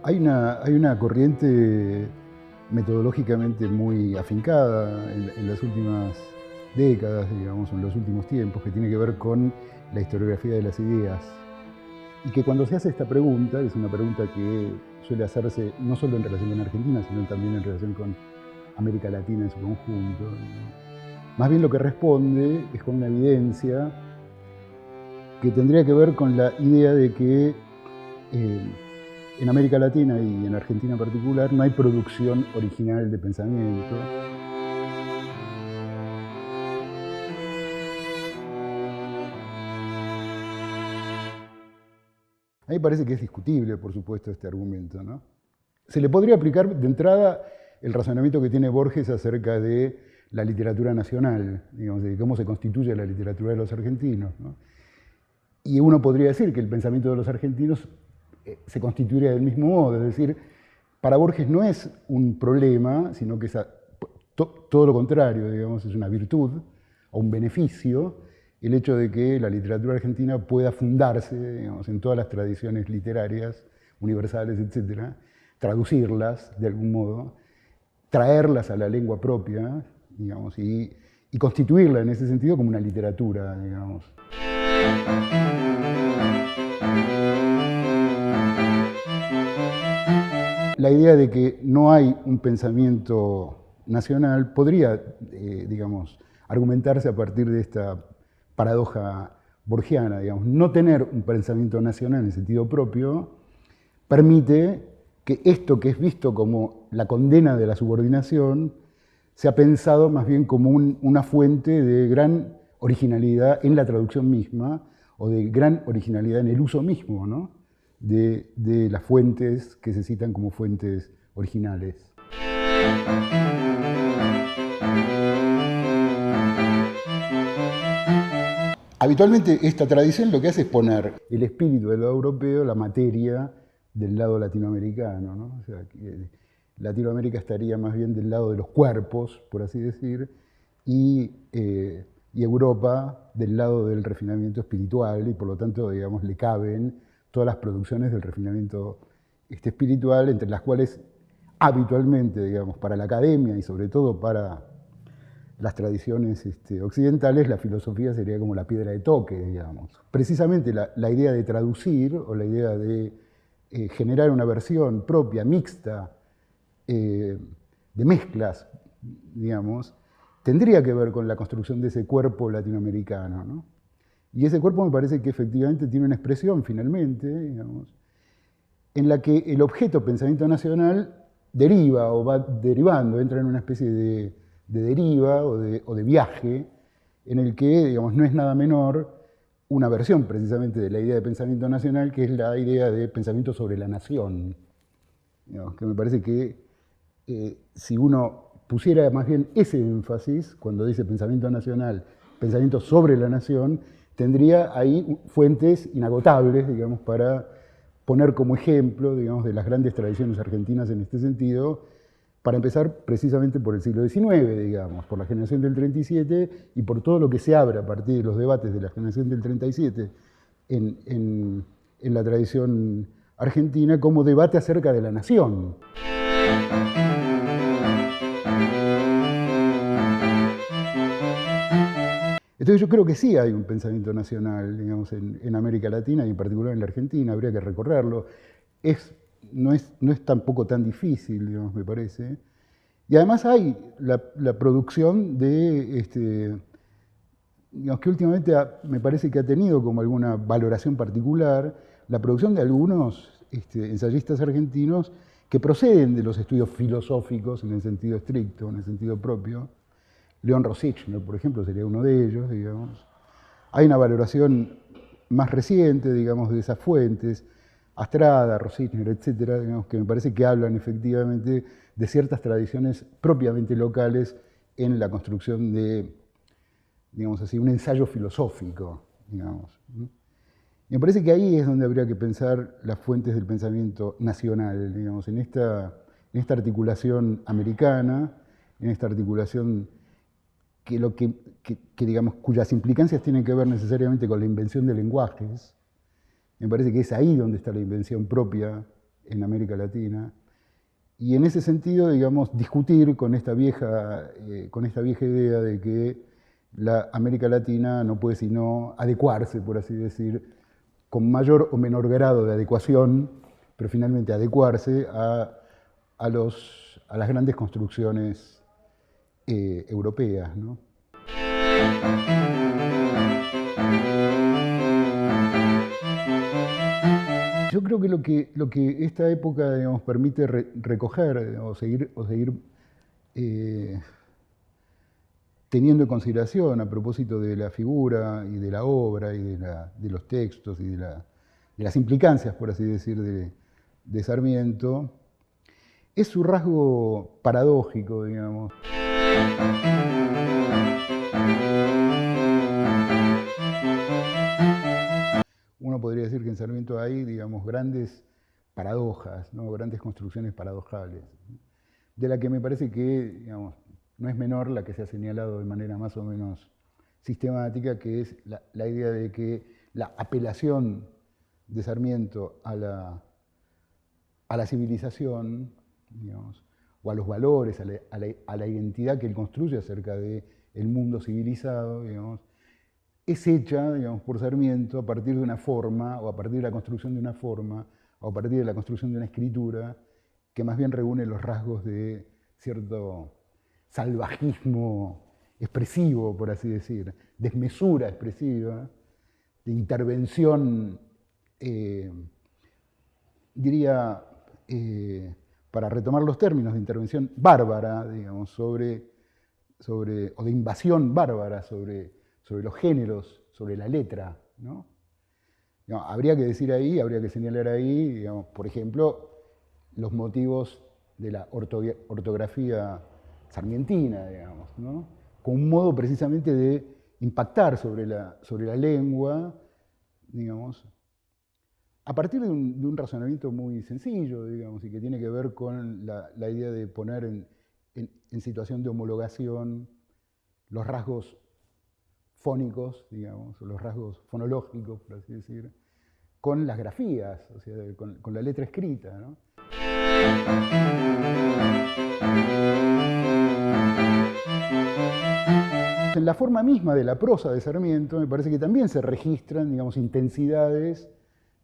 Hay una corriente metodológicamente muy afincada en las últimas décadas, digamos, en los últimos tiempos, que tiene que ver con la historiografía de las ideas. Y que cuando se hace esta pregunta, es una pregunta que suele hacerse no solo en relación con Argentina, sino también en relación con América Latina en su conjunto. Más bien lo que responde es con una evidencia que tendría que ver con la idea de que en América Latina y en Argentina en particular no hay producción original de pensamiento. A mí me parece que es discutible, por supuesto, este argumento, ¿no? Se le podría aplicar de entrada el razonamiento que tiene Borges acerca de la literatura nacional, digamos, de cómo se constituye la literatura de los argentinos, ¿no? Y uno podría decir que el pensamiento de los argentinos se constituiría del mismo modo, es decir, para Borges no es un problema, sino que es todo lo contrario, digamos, es una virtud o un beneficio el hecho de que la literatura argentina pueda fundarse, digamos, en todas las tradiciones literarias universales, etcétera, traducirlas de algún modo, traerlas a la lengua propia, digamos, y constituirla en ese sentido como una literatura, digamos. La idea de que no hay un pensamiento nacional podría, digamos, argumentarse a partir de esta paradoja borgiana, digamos. No tener un pensamiento nacional en sentido propio permite que esto que es visto como la condena de la subordinación sea pensado más bien como una fuente de gran originalidad en la traducción misma o de gran originalidad en el uso mismo, ¿no? de las fuentes que se citan como fuentes originales. Habitualmente esta tradición lo que hace es poner el espíritu del lado europeo, la materia del lado latinoamericano, ¿no? O sea, que Latinoamérica estaría más bien del lado de los cuerpos, por así decir, y Europa del lado del refinamiento espiritual, y por lo tanto, digamos, le caben todas las producciones del refinamiento espiritual, entre las cuales habitualmente, digamos, para la academia y sobre todo para las tradiciones occidentales, la filosofía sería como la piedra de toque, digamos. Precisamente la idea de traducir o la idea de generar una versión propia, mixta, de mezclas, digamos, tendría que ver con la construcción de ese cuerpo latinoamericano, ¿no? Y ese cuerpo me parece que efectivamente tiene una expresión, finalmente, digamos, en la que el objeto pensamiento nacional deriva o va derivando, entra en una especie de deriva o de viaje, en el que, digamos, no es nada menor una versión precisamente de la idea de pensamiento nacional, que es la idea de pensamiento sobre la nación. Digamos, que me parece que si uno pusiera más bien ese énfasis, cuando dice pensamiento nacional, pensamiento sobre la nación, tendría ahí fuentes inagotables, digamos, para poner como ejemplo, digamos, de las grandes tradiciones argentinas en este sentido, para empezar precisamente por el siglo XIX, digamos, por la generación del 37 y por todo lo que se abre a partir de los debates de la generación del 37 en la tradición argentina como debate acerca de la nación. Entonces yo creo que sí hay un pensamiento nacional, digamos, en América Latina y en particular en la Argentina, habría que recorrerlo. No es tampoco tan difícil, digamos, me parece. Y además hay la producción de, digamos, que últimamente me parece que ha tenido como alguna valoración particular, la producción de algunos ensayistas argentinos que proceden de los estudios filosóficos en el sentido estricto, en el sentido propio. León Rosichner, por ejemplo, sería uno de ellos, digamos. Hay una valoración más reciente, digamos, de esas fuentes, Astrada, Rosichner, etcétera, digamos, que me parece que hablan efectivamente de ciertas tradiciones propiamente locales en la construcción de, digamos así, un ensayo filosófico, digamos. Y me parece que ahí es donde habría que pensar las fuentes del pensamiento nacional, digamos, en esta articulación americana, en esta articulación digamos, cuyas implicancias tienen que ver necesariamente con la invención de lenguajes. Me parece que es ahí donde está la invención propia en América Latina. Y en ese sentido, digamos, discutir con esta vieja idea de que la América Latina no puede sino adecuarse, por así decir, con mayor o menor grado de adecuación, pero finalmente adecuarse a las grandes construcciones europeas, ¿no? Yo creo que lo que esta época, digamos, permite recoger o seguir teniendo en consideración a propósito de la figura y de la obra y de los textos y de las implicancias, por así decir, de Sarmiento, es su rasgo paradójico, digamos. Uno podría decir que en Sarmiento hay, digamos, grandes paradojas, ¿no? Grandes construcciones paradojales, de la que me parece que, digamos, no es menor la que se ha señalado de manera más o menos sistemática, que es la idea de que la apelación de Sarmiento a la civilización, digamos, o a los valores, a la identidad que él construye acerca del mundo civilizado, digamos, es hecha, digamos, por Sarmiento a partir de una forma, o a partir de la construcción de una forma, o a partir de la construcción de una escritura que más bien reúne los rasgos de cierto salvajismo expresivo, por así decir, desmesura expresiva, de intervención, diría, para retomar los términos, de intervención bárbara, digamos, o de invasión bárbara sobre los géneros, sobre la letra, ¿no? Digamos, habría que señalar ahí, digamos, por ejemplo, los motivos de la ortografía sarmientina, digamos, ¿no? Con un modo precisamente de impactar sobre la lengua, digamos, a partir de un razonamiento muy sencillo, digamos, y que tiene que ver con la idea de poner en situación de homologación los rasgos fónicos, digamos, o los rasgos fonológicos, por así decir, con las grafías, o sea, con la letra escrita, ¿no? En la forma misma de la prosa de Sarmiento, me parece que también se registran, digamos, intensidades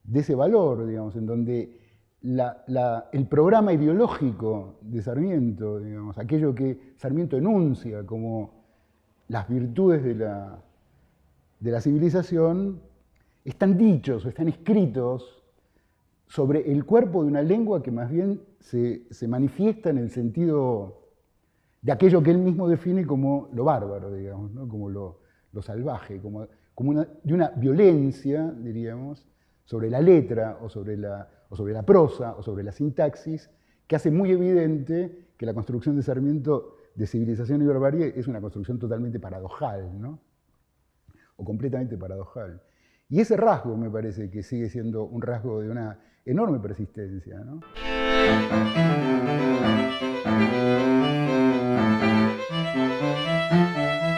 de ese valor, digamos, en donde el programa ideológico de Sarmiento, digamos, aquello que Sarmiento enuncia como las virtudes de la civilización, están dichos o están escritos sobre el cuerpo de una lengua que más bien se manifiesta en el sentido de aquello que él mismo define como lo bárbaro, digamos, ¿no? Como lo salvaje, de una violencia, diríamos, sobre la letra o sobre la prosa o sobre la sintaxis, que hace muy evidente que la construcción de Sarmiento de civilización y barbarie es una construcción totalmente paradojal, ¿no? O completamente paradojal. Y ese rasgo me parece que sigue siendo un rasgo de una enorme persistencia, ¿no?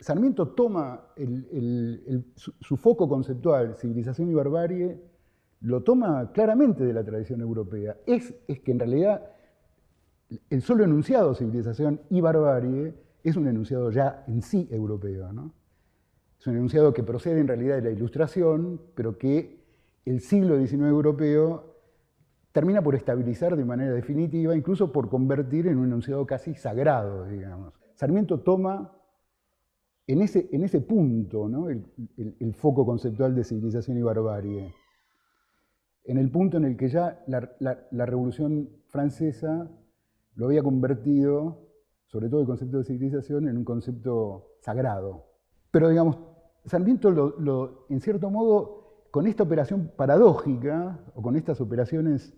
Sarmiento toma su foco conceptual, civilización y barbarie, lo toma claramente de la tradición europea. Es que en realidad el solo enunciado civilización y barbarie es un enunciado ya en sí europeo, ¿no? Es un enunciado que procede en realidad de la Ilustración, pero que el siglo XIX europeo termina por estabilizar de manera definitiva, incluso por convertir en un enunciado casi sagrado, digamos. Sarmiento toma en ese punto, ¿no? el foco conceptual de civilización y barbarie, en el punto en el que ya la Revolución Francesa lo había convertido, sobre todo el concepto de civilización, en un concepto sagrado. Pero, digamos, Sarmiento en cierto modo, con esta operación paradójica, o con estas operaciones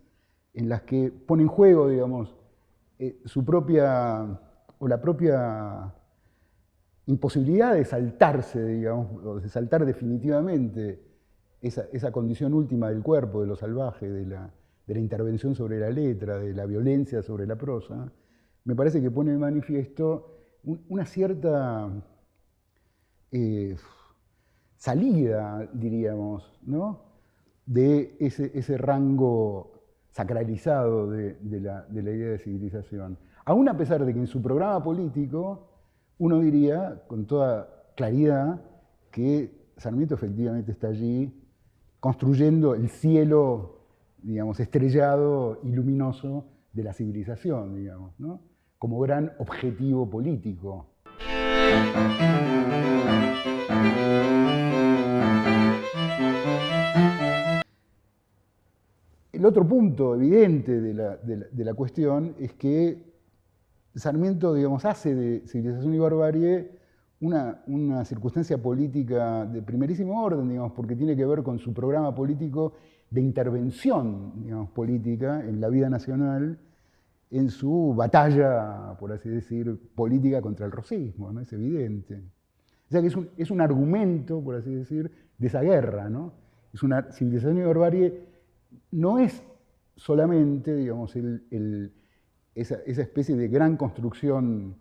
en las que pone en juego, digamos, la propia imposibilidad de saltarse, digamos, o de saltar definitivamente esa condición última del cuerpo, de lo salvaje, de la intervención sobre la letra, de la violencia sobre la prosa, me parece que pone de manifiesto una cierta salida, diríamos, ¿no? De ese rango sacralizado de la idea de civilización. Aún a pesar de que en su programa político uno diría con toda claridad que Sarmiento efectivamente está allí construyendo el cielo, digamos, estrellado y luminoso de la civilización, digamos, ¿no? Como gran objetivo político. El otro punto evidente de la cuestión es que Sarmiento, digamos, hace de Civilización y Barbarie una circunstancia política de primerísimo orden, digamos, porque tiene que ver con su programa político de intervención, digamos, política en la vida nacional, en su batalla, por así decir, política contra el rosismo, ¿no? Es evidente. O sea que es un argumento, por así decir, de esa guerra, ¿no? Es una Civilización y Barbarie, no es solamente, digamos, esa especie de gran construcción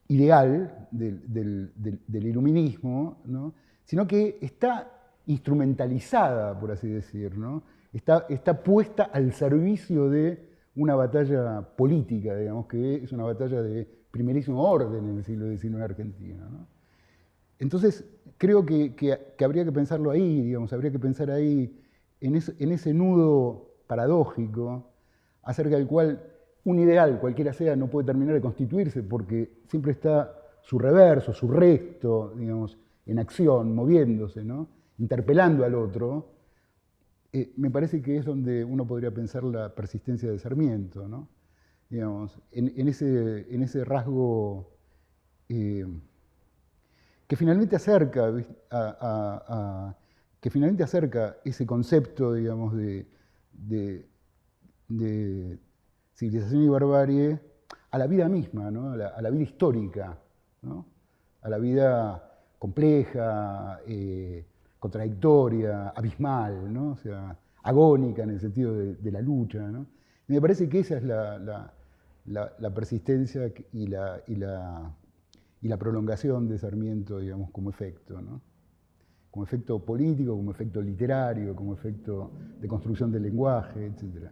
ideal del iluminismo, ¿no? Sino que está instrumentalizada, por así decir, ¿no? Está puesta al servicio de una batalla política, digamos, que es una batalla de primerísimo orden en el siglo XIX argentino, ¿no? Entonces, creo que habría que pensarlo ahí, digamos, habría que pensar ahí en ese nudo paradójico acerca del cual un ideal, cualquiera sea, no puede terminar de constituirse porque siempre está su reverso, su resto, digamos, en acción, moviéndose, ¿no? Interpelando al otro. Me parece que es donde uno podría pensar la persistencia de Sarmiento, ¿no? Digamos, en ese rasgo que finalmente acerca ese concepto, digamos, de civilización y barbarie a la vida misma, ¿no? a la vida histórica, ¿no? A la vida compleja, contradictoria, abismal, ¿no? O sea, agónica en el sentido de la lucha, ¿no? Y me parece que esa es la persistencia y la prolongación de Sarmiento, digamos, como efecto, ¿no? Como efecto político, como efecto literario, como efecto de construcción del lenguaje, etc.